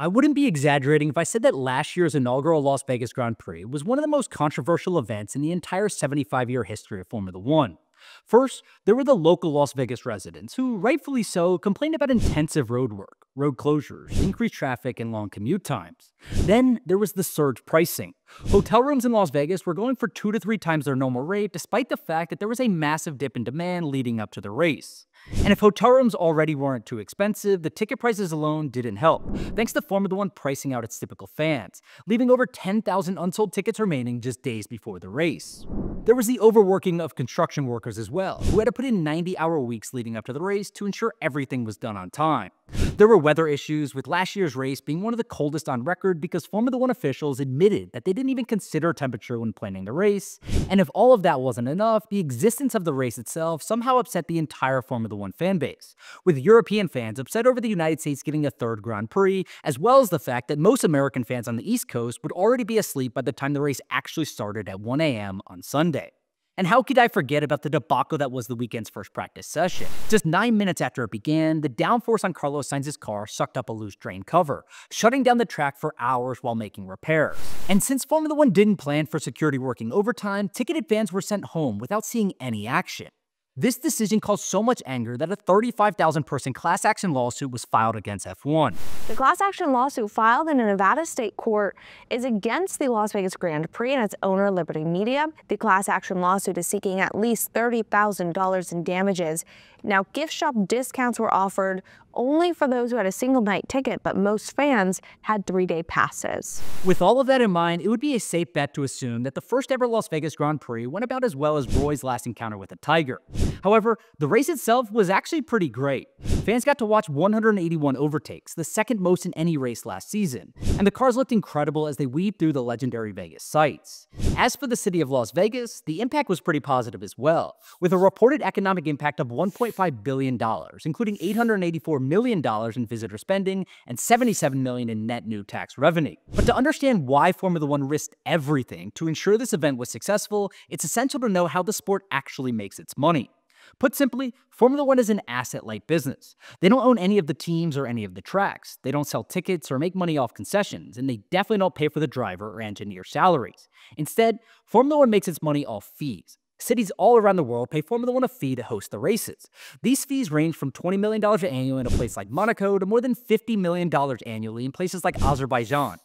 I wouldn't be exaggerating if I said that last year's inaugural Las Vegas Grand Prix was one of the most controversial events in the entire 75-year history of Formula One. First, there were the local Las Vegas residents who, rightfully so, complained about intensive road work, road closures, increased traffic, and long commute times. Then there was the surge pricing. Hotel rooms in Las Vegas were going for 2 to 3 times their normal rate, despite the fact that there was a massive dip in demand leading up to the race. And if hotel rooms already weren't too expensive, the ticket prices alone didn't help, thanks to Formula One pricing out its typical fans, leaving over 10,000 unsold tickets remaining just days before the race. There was the overworking of construction workers as well, who had to put in 90-hour weeks leading up to the race to ensure everything was done on time. There were weather issues, with last year's race being one of the coldest on record because Formula One officials admitted that they didn't even consider temperature when planning the race. And if all of that wasn't enough, the existence of the race itself somehow upset the entire Formula One fanbase, with European fans upset over the United States getting a third Grand Prix, as well as the fact that most American fans on the East Coast would already be asleep by the time the race actually started at 1 a.m. on Sunday. And how could I forget about the debacle that was the weekend's first practice session? Just 9 minutes after it began, the downforce on Carlos Sainz's car sucked up a loose drain cover, shutting down the track for hours while making repairs. And since Formula One didn't plan for security working overtime, ticketed fans were sent home without seeing any action. This decision caused so much anger that a 35,000-person class action lawsuit was filed against F1. The class action lawsuit filed in a Nevada state court is against the Las Vegas Grand Prix and its owner, Liberty Media. The class action lawsuit is seeking at least $30,000 in damages. Now, gift shop discounts were offered only for those who had a single night ticket, but most fans had 3-day passes. With all of that in mind, it would be a safe bet to assume that the first ever Las Vegas Grand Prix went about as well as Roy's last encounter with a tiger. However, the race itself was actually pretty great. Fans got to watch 181 overtakes, the second most in any race last season, and the cars looked incredible as they weaved through the legendary Vegas sights. As for the city of Las Vegas, the impact was pretty positive as well, with a reported economic impact of $1.5 billion, including $884 million in visitor spending and $77 million in net new tax revenue. But to understand why Formula One risked everything to ensure this event was successful, it's essential to know how the sport actually makes its money. Put simply, Formula One is an asset-light business. They don't own any of the teams or any of the tracks. They don't sell tickets or make money off concessions, and they definitely don't pay for the driver or engineer salaries. Instead, Formula One makes its money off fees. Cities all around the world pay Formula One a fee to host the races. These fees range from $20 million annually in a place like Monaco to more than $50 million annually in places like Azerbaijan,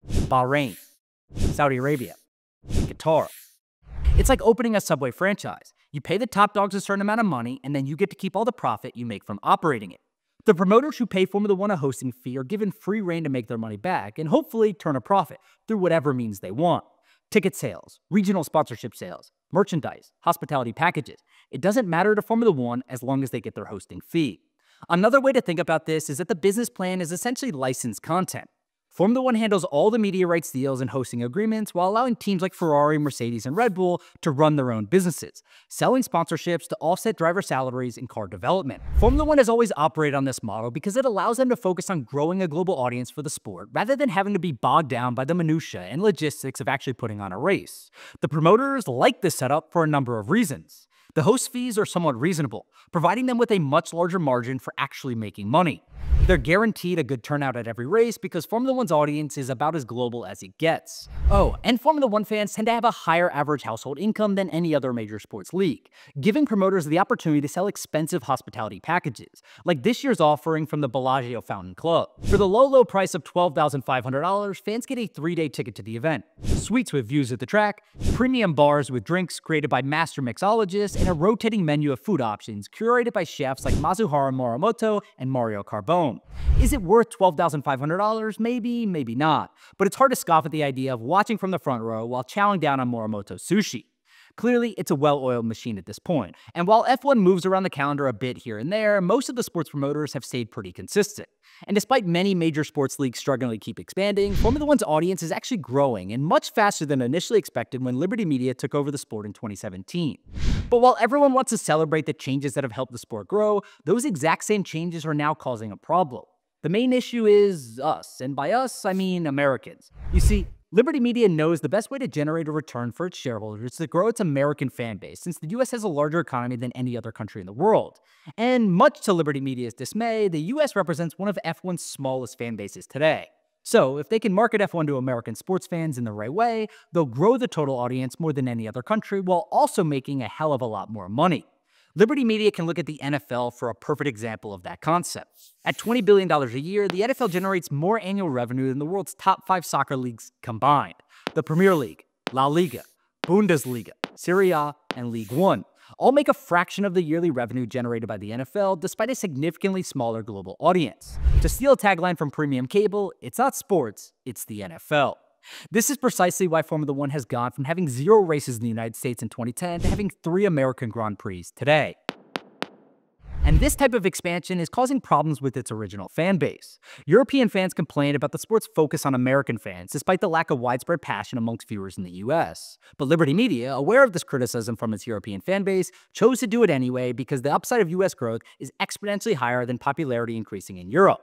Bahrain, Saudi Arabia, and Qatar. It's like opening a Subway franchise. You pay the top dogs a certain amount of money, and then you get to keep all the profit you make from operating it. The promoters who pay Formula One a hosting fee are given free rein to make their money back and hopefully turn a profit through whatever means they want. Ticket sales, regional sponsorship sales, merchandise, hospitality packages. It doesn't matter to Formula One as long as they get their hosting fee. Another way to think about this is that the business plan is essentially licensed content. Formula One handles all the media rights deals and hosting agreements while allowing teams like Ferrari, Mercedes, and Red Bull to run their own businesses, selling sponsorships to offset driver salaries and car development. Formula One has always operated on this model because it allows them to focus on growing a global audience for the sport rather than having to be bogged down by the minutiae and logistics of actually putting on a race. The promoters like this setup for a number of reasons. The host fees are somewhat reasonable, providing them with a much larger margin for actually making money. They're guaranteed a good turnout at every race because Formula One's audience is about as global as it gets. Oh, and Formula One fans tend to have a higher average household income than any other major sports league, giving promoters the opportunity to sell expensive hospitality packages, like this year's offering from the Bellagio Fountain Club. For the low price of $12,500, fans get a 3-day ticket to the event, suites with views at the track, premium bars with drinks created by master mixologists, and a rotating menu of food options curated by chefs like Mazuhara Morimoto and Mario Carbone. Is it worth $12,500? Maybe, maybe not. But it's hard to scoff at the idea of watching from the front row while chowing down on Morimoto sushi. Clearly, it's a well-oiled machine at this point. And while F1 moves around the calendar a bit here and there, most of the sports promoters have stayed pretty consistent. And despite many major sports leagues struggling to keep expanding, Formula One's audience is actually growing, and much faster than initially expected when Liberty Media took over the sport in 2017. But while everyone wants to celebrate the changes that have helped the sport grow, those exact same changes are now causing a problem. The main issue is us, and by us, I mean Americans. You see, Liberty Media knows the best way to generate a return for its shareholders is to grow its American fan base, since the US has a larger economy than any other country in the world. And much to Liberty Media's dismay, the US represents one of F1's smallest fan bases today. So, if they can market F1 to American sports fans in the right way, they'll grow the total audience more than any other country while also making a hell of a lot more money. Liberty Media can look at the NFL for a perfect example of that concept. At $20 billion a year, the NFL generates more annual revenue than the world's top 5 soccer leagues combined. The Premier League, La Liga, Bundesliga, Serie A, and League One all make a fraction of the yearly revenue generated by the NFL despite a significantly smaller global audience. To steal a tagline from premium cable, it's not sports, it's the NFL. This is precisely why Formula One has gone from having 0 races in the United States in 2010 to having 3 American Grand Prix today. And this type of expansion is causing problems with its original fan base. European fans complain about the sport's focus on American fans, despite the lack of widespread passion amongst viewers in the US. But Liberty Media, aware of this criticism from its European fan base, chose to do it anyway because the upside of US growth is exponentially higher than popularity increasing in Europe.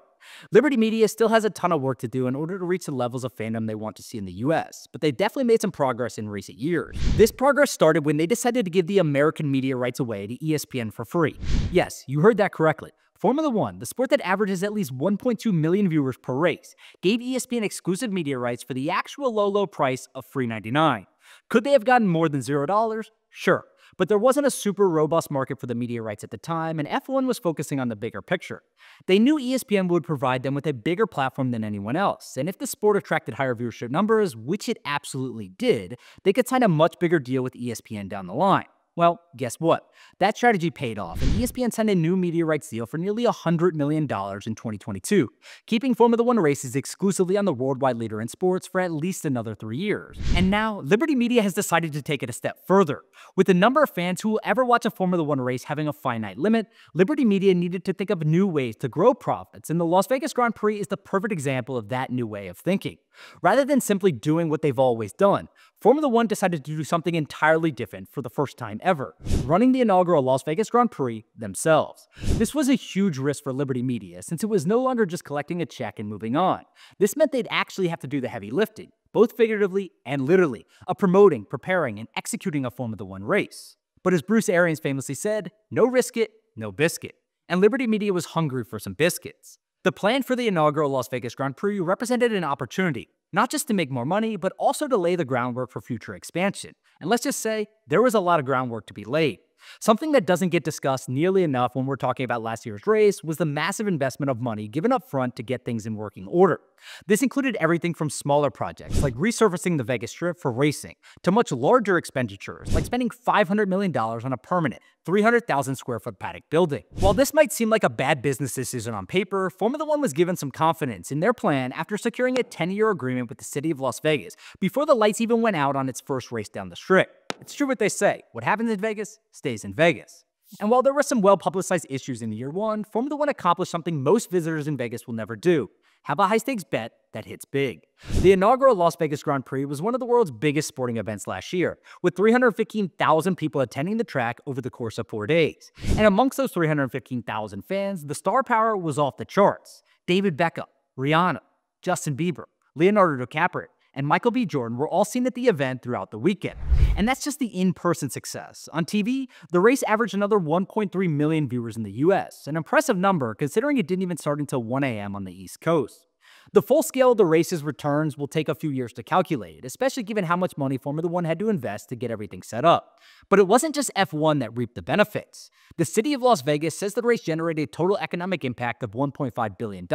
Liberty Media still has a ton of work to do in order to reach the levels of fandom they want to see in the US, but they definitely made some progress in recent years. This progress started when they decided to give the American media rights away to ESPN for free. Yes, you heard that correctly. Formula One, the sport that averages at least 1.2 million viewers per race, gave ESPN exclusive media rights for the actual low price of free $99. Could they have gotten more than $0? Sure. But there wasn't a super robust market for the media rights at the time, and F1 was focusing on the bigger picture. They knew ESPN would provide them with a bigger platform than anyone else, and if the sport attracted higher viewership numbers, which it absolutely did, they could sign a much bigger deal with ESPN down the line. Well, guess what? That strategy paid off, and ESPN signed a new media rights deal for nearly $100 million in 2022, keeping Formula One races exclusively on the worldwide leader in sports for at least another 3 years. And now, Liberty Media has decided to take it a step further. With the number of fans who will ever watch a Formula One race having a finite limit, Liberty Media needed to think of new ways to grow profits, and the Las Vegas Grand Prix is the perfect example of that new way of thinking. Rather than simply doing what they've always done, Formula One decided to do something entirely different for the first time ever, running the inaugural Las Vegas Grand Prix themselves. This was a huge risk for Liberty Media since it was no longer just collecting a check and moving on. This meant they'd actually have to do the heavy lifting, both figuratively and literally, of promoting, preparing, and executing a Formula One race. But as Bruce Arians famously said, no risk it, no biscuit. And Liberty Media was hungry for some biscuits. The plan for the inaugural Las Vegas Grand Prix represented an opportunity, not just to make more money, but also to lay the groundwork for future expansion. And let's just say, there was a lot of groundwork to be laid. Something that doesn't get discussed nearly enough when we're talking about last year's race was the massive investment of money given up front to get things in working order. This included everything from smaller projects, like resurfacing the Vegas Strip for racing, to much larger expenditures, like spending $500 million on a permanent, 300,000 square foot paddock building. While this might seem like a bad business decision on paper, Formula One was given some confidence in their plan after securing a 10-year agreement with the city of Las Vegas before the lights even went out on its first race down the Strip. It's true what they say, what happens in Vegas stays in Vegas. And while there were some well-publicized issues in year one, Formula One accomplished something most visitors in Vegas will never do: have a high-stakes bet that hits big. The inaugural Las Vegas Grand Prix was one of the world's biggest sporting events last year, with 315,000 people attending the track over the course of 4 days. And amongst those 315,000 fans, the star power was off the charts. David Beckham, Rihanna, Justin Bieber, Leonardo DiCaprio, and Michael B. Jordan were all seen at the event throughout the weekend. And that's just the in-person success. On TV, the race averaged another 1.3 million viewers in the US, an impressive number considering it didn't even start until 1 a.m. on the East Coast. The full scale of the race's returns will take a few years to calculate, especially given how much money Formula One had to invest to get everything set up. But it wasn't just F1 that reaped the benefits. The city of Las Vegas says the race generated a total economic impact of $1.5 billion,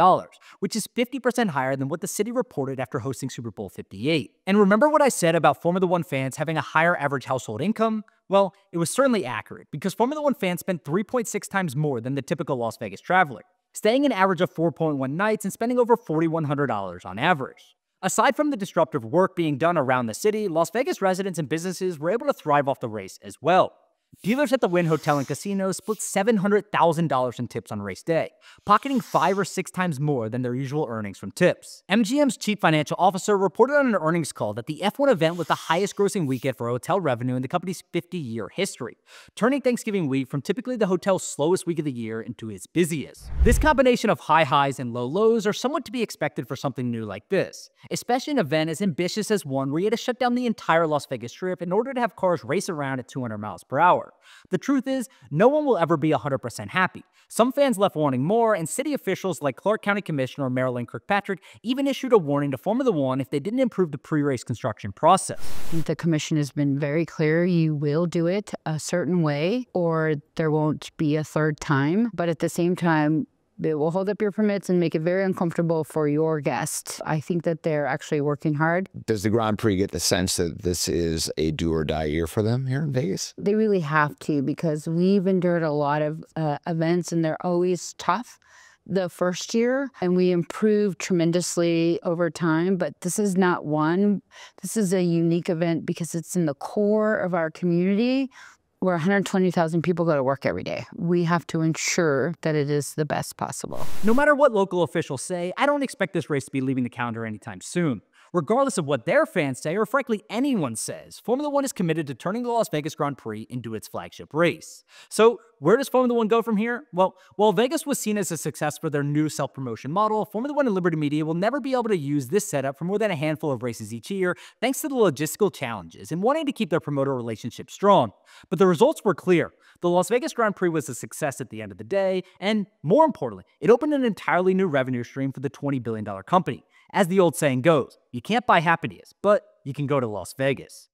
which is 50% higher than what the city reported after hosting Super Bowl 58. And remember what I said about Formula One fans having a higher average household income? Well, it was certainly accurate, because Formula One fans spent 3.6 times more than the typical Las Vegas traveler, staying an average of 4.1 nights and spending over $4,100 on average. Aside from the disruptive work being done around the city, Las Vegas residents and businesses were able to thrive off the race as well. Dealers at the Wynn Hotel and Casino split $700,000 in tips on race day, pocketing 5 or 6 times more than their usual earnings from tips. MGM's chief financial officer reported on an earnings call that the F1 event was the highest grossing weekend for hotel revenue in the company's 50-year history, turning Thanksgiving week from typically the hotel's slowest week of the year into its busiest. This combination of high highs and low lows are somewhat to be expected for something new like this, especially an event as ambitious as one where you had to shut down the entire Las Vegas Strip in order to have cars race around at 200 miles per hour. power. The truth is, no one will ever be 100% happy. Some fans left wanting more, and city officials like Clark County Commissioner Marilyn Kirkpatrick even issued a warning to Formula One if they didn't improve the pre-race construction process. The commission has been very clear. You will do it a certain way or there won't be a third time. But at the same time, it will hold up your permits and make it very uncomfortable for your guests. I think that they're actually working hard. Does the Grand Prix get the sense that this is a do or die year for them here in Vegas? They really have to, because we've endured a lot of events and they're always tough the first year, and we improved tremendously over time. But this is not one. This is a unique event because it's in the core of our community, where 120,000 people go to work every day. We have to ensure that it is the best possible. No matter what local officials say, I don't expect this race to be leaving the calendar anytime soon. Regardless of what their fans say, or frankly anyone says, Formula One is committed to turning the Las Vegas Grand Prix into its flagship race. So where does Formula One go from here? Well, while Vegas was seen as a success for their new self-promotion model, Formula One and Liberty Media will never be able to use this setup for more than a handful of races each year, thanks to the logistical challenges and wanting to keep their promoter relationship strong. But the results were clear. The Las Vegas Grand Prix was a success at the end of the day, and more importantly, it opened an entirely new revenue stream for the $20 billion company. As the old saying goes, you can't buy happiness, but you can go to Las Vegas.